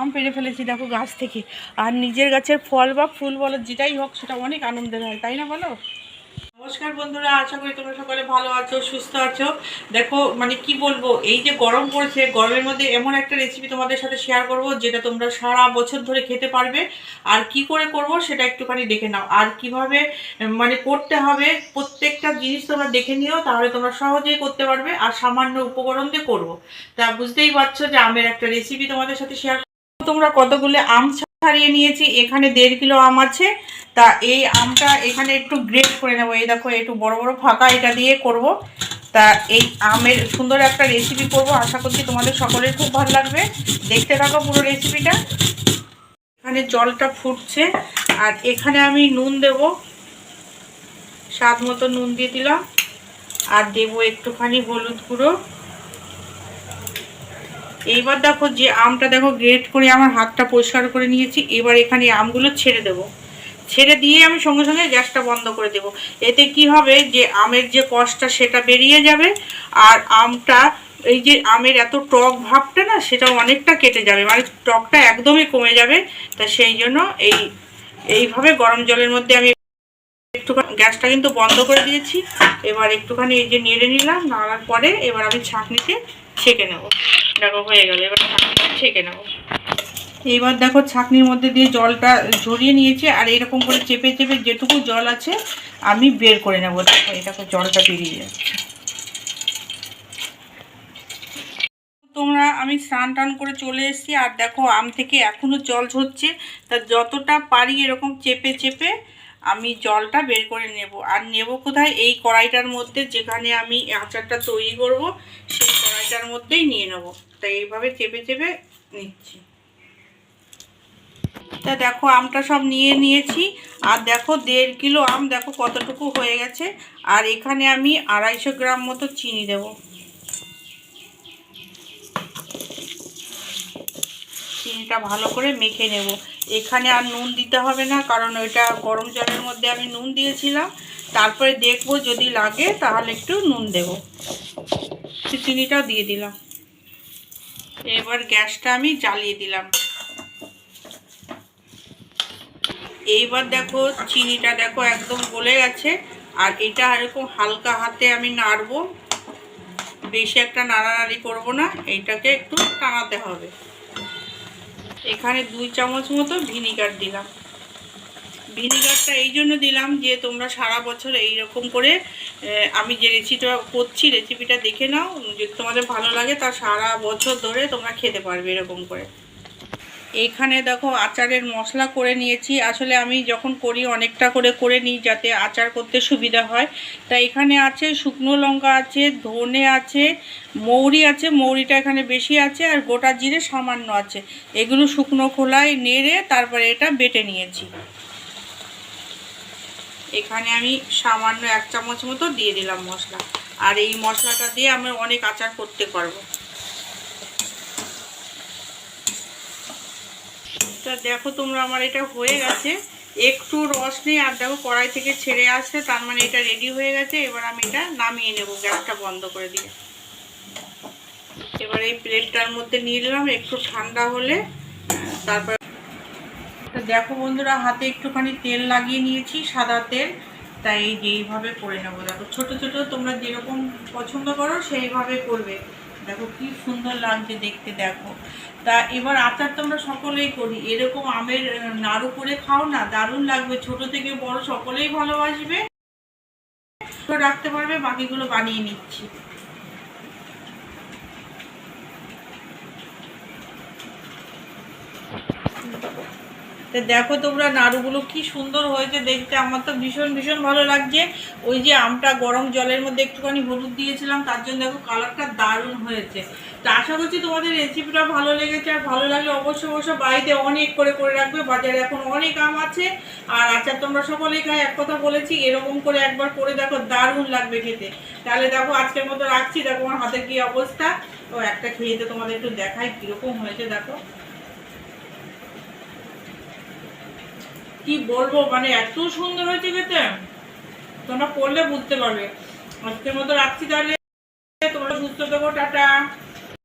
আম পেড়ে ফেলেছি দেখো গাছ থেকে। আর নিজের গাছের ফল বা ফুল বলো যেটাই হোক সেটা অনেক আনন্দের হয়, তাই না বলো? নমস্কার বন্ধুরা, আশা করি তোমরা সকলে ভালো আছো, সুস্থ আছো। দেখো মানে কি বলবো, এই যে গরম পড়েছে, গরমের মধ্যে এমন একটা রেসিপি তোমাদের সাথে শেয়ার করব যেটা তোমরা সারা বছর ধরে খেতে পারবে। আর কি করে করব সেটা একটুখানি দেখে নাও, আর কিভাবে মানে করতে হবে প্রত্যেকটা জিনিস তোমরা দেখে নিও, তাহলে তোমরা সহজেই করতে পারবে। আর সামান্য উপকরণ দিয়ে করবো, তা বুঝতেই পারছো যে আমের একটা রেসিপি তোমাদের সাথে শেয়ার। তোমরা কতগুলো আম ছাড়িয়ে নিয়েছি, এখানে 1.5 কিলো আম আছে। তা এই আমটা এখানে একটু গ্রেট করে নেবো, এই দেখো একটু বড় বড় ফাঁকা, এটা দিয়ে করব। তা এই আমের সুন্দর একটা রেসিপি করব, আশা করছি তোমাদের সকলের খুব ভালো লাগবে। দেখতে থাকো পুরো রেসিপিটা। এখানে জলটা ফুটছে, আর এখানে আমি নুন দেব, স্বাদ মতো নুন দিয়ে দিলাম। আর দেবো একটুখানি হলুদ গুঁড়ো। এইবার দেখো যে আমটা দেখো গ্রেট করে আমার হাতটা পরিষ্কার করে নিয়েছি, এবার এখানে আমগুলো ছেড়ে দেব। ছেড়ে দিয়ে আমি সঙ্গে সঙ্গে গ্যাসটা বন্ধ করে দেব। এতে কি হবে যে আমের যে কষটা সেটা বেরিয়ে যাবে, আর আমটা এই যে আমের এত টক ভাবটা না সেটাও অনেকটা কেটে যাবে, মানে টকটা একদমই কমে যাবে। তা সেই জন্য এইভাবে গরম জলের মধ্যে আমি একটুখানি গ্যাসটা কিন্তু বন্ধ করে দিয়েছি। এবার একটুখানি এই যে নেড়ে নিলাম, নাড়ার পরে এবার আমি ছাঁকনিতে ছেঁকে নেব। দেখো হয়ে গেল, এবার ছাঁকনিতে ছেঁকে নেব। এইবার দেখো ছাঁকনির মধ্যে দিয়ে জলটা ঝরিয়ে নিয়েছি, আর এরকম করে চেপে চেপে যেটুকু জল আছে আমি বের করে নেব। দেখো এটাকে জলটা বেরিয়ে যাচ্ছে। তোমরা আমি স্নান টান করে চলে এসেছি, আর দেখো আম থেকে এখনও জল ঝরছে। তা যতটা পারি এরকম চেপে চেপে আমি জলটা বের করে নেব। আর নেব কোথায়, এই কড়াইটার মধ্যে যেখানে আমি আচারটা তৈরি করব সেই কড়াইটার মধ্যেই নিয়ে নেব। তাই এইভাবে চেপে চেপে নিচ্ছি। তা দেখো আমটা সব নিয়ে নিয়েছি, আর দেখো 1.5 কিলো আম দেখো কতটুকু হয়ে গেছে। আর এখানে আমি 250 গ্রাম মতো চিনি দেব। চিনিটা ভালো করে মেখে নেব। এখানে আর নুন দিতে হবে না, কারণ ওইটা গরম জলের মধ্যে আমি নুন দিয়েছিলাম। তারপরে দেখবো যদি লাগে তাহলে একটু নুন দেব। চিনিটাও দিয়ে দিলাম। এবার গ্যাসটা আমি জ্বালিয়ে দিলাম। এইবার দেখো চিনিটা দেখো একদম গলে গেছে। আর এটা এরকম হালকা হাতে আমি নাড়বো, বেশি একটা নাড়ানাড়ি করব না, এইটাকে একটু টানাতে হবে। এখানে 2 চামচ মতো ভিনিগার দিলাম। ভিনিগারটা এই জন্য দিলাম যে তোমরা সারা বছর এইরকম করে আমি যে রেসিপিটা করছি রেসিপিটা দেখে নাও, যদি তোমাদের ভালো লাগে তা সারা বছর ধরে তোমরা খেতে পারবে এরকম করে। এইখানে দেখো আচারের মশলা করে নিয়েছি। আসলে আমি যখন করি অনেকটা করে নিই যাতে আচার করতে সুবিধা হয়। তা এখানে আছে শুকনো লঙ্কা আছে, ধনে আছে, মৌরি আছে, মৌরিটা এখানে বেশি আছে, আর গোটা জিরে সামান্য আছে। এগুলো শুকনো খোলায় নেড়ে তারপরে এটা বেটে নিয়েছি। এখানে আমি সামান্য 1 চামচ মতো দিয়ে দিলাম মশলা। আর এই মশলাটা দিয়ে আমি অনেক আচার করতে পারবো। তা দেখো তোমরা আমার এটা হয়ে গেছে, একটু রস নেই। আর দেখো কড়াই থেকে ছেড়ে আসছে, তার মানে এটা রেডি হয়ে গেছে। এবার আমি এটা নামিয়ে নেব গ্যাসটা বন্ধ করে দিয়ে। এবার এই প্লেটটার মধ্যে নিয়ে নিলাম, একটু ঠান্ডা হলে তারপর। দেখো বন্ধুরা হাতে একটুখানি তেল লাগিয়ে নিয়েছি, সাদা তেল। তাই এই যে এইভাবে করে নেবো। দেখো ছোট ছোট তোমরা যেরকম পছন্দ করো সেইভাবে করবে। দেখো কি সুন্দর লাগছে দেখতে, দেখো। তা এবার আচার তোমরা সকলেই করি, এরকম আমের নাড়ু করে খাও না, দারুণ লাগবে। ছোট থেকে বড় সকলেই ভালোবাসবে, রাখতে পারবে। বাকিগুলো বানিয়ে নিচ্ছি। তো দেখো তোমরা নাড়ুগুলো কি সুন্দর হয়েছে দেখতে, আমার তো ভীষণ ভীষণ ভালো লাগছে। ওই যে আমটা গরম জলের মধ্যে একটুখানি হলুদ দিয়েছিলাম, তার জন্য দেখো কালারটা দারুণ হয়েছে। তো আশা করছি তোমাদের রেসিপিটা ভালো লেগেছে। আর ভালো লাগলে অবশ্যই অবশ্যই বাড়িতে অনেক করে রাখবে, বাজারে এখন অনেক আম আছে। আর আচার তোমরা সকলেই খাই, এক কথা বলেছি, এরকম করে একবার করে দেখো, দারুণ লাগবে খেতে। তাহলে দেখো আজকের মতো রাখছি। দেখো আমার হাতের কি অবস্থা। তো একটা খেয়ে তো তোমাদের একটু দেখাই কিরকম হয়েছে। দেখো কি বলবো, মানে এত সুন্দর হয়েছে খেতে, তোমরা করলে বুঝতে পারবে। আজকের মতো রাখছি তাহলে, তোমরা সুস্থ থেকো, টাটা।